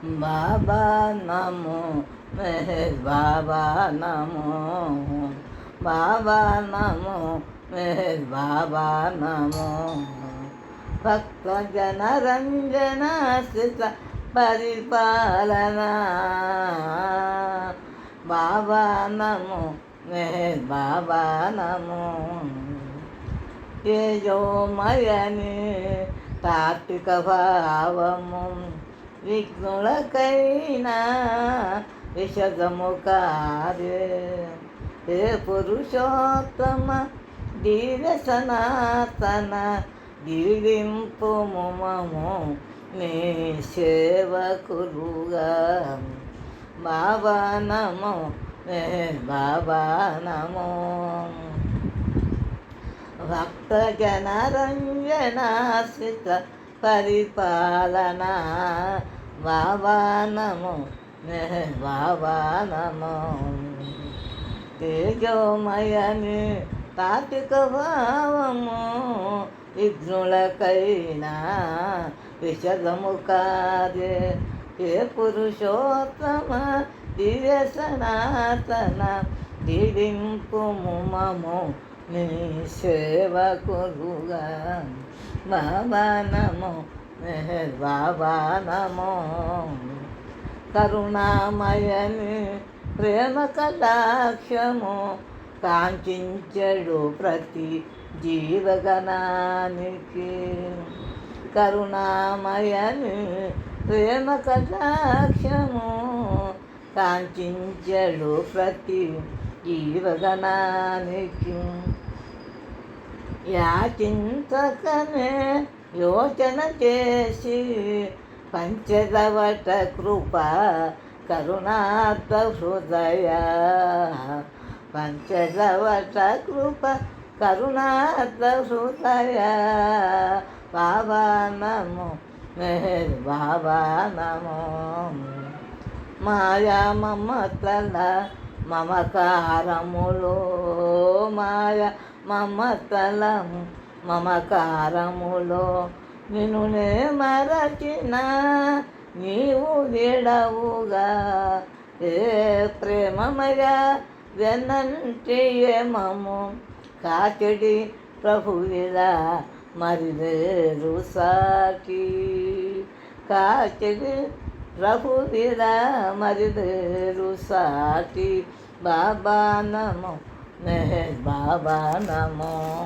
బాబా నమో మెహర్ బాబా నమో, బాబా నమో మెహర్ బాబా నమో. భక్త జనరంజన స్థిత పరిపాలన బాబా నమో మెహర్ బాబా నమో. తేజోమయని తాత్విక భావము విఘ్నులకైనా విషదము కాదే. ఏ పురుషోత్తమ దివ్య సనాతన గిరింపు మము నీ సేవకులుగా. బాబా నమో బాబా నమో. భక్త జనరంజనాశ్రిత పరిపాలన బాబా నమో బాబా నమో. తేజోమయని తాత్విక భావము విఘ్నులకైనా విషదము కాదే. ఏ పురుషోత్తమ దివ్య సనాతన దిడింపు మము నీ సేవకులుగా. బాబా నమో మెహర్ బాబా నమో. కరుణామయని ప్రేమ కటాక్షము కాంక్షించడు ప్రతి జీవగణానికి. కరుణామయని ప్రేమ కటాక్షము కాంక్షించడు ప్రతి జీవగణానికి. యాచింతకనే యోచన చేసి పంచదవట కృప కరుణార్థ హృదయ. పంచదవట కృప కరుణార్థ హృదయ. బాబా నమో మెహర్ బాబా నమో. మాయా మమతల మమకారములో మాయా మమతల మమకారములో నిన్నునే మరచిన నీవు విడవుగా. ఏ ప్రేమమయ వెనంటే మము కాచడి ప్రభువిలా మరిదేరు సాటి. కాచడి ప్రభువిలా మరిదేరు సాటి. బాబా నమో మెహర్ బాబా నమో.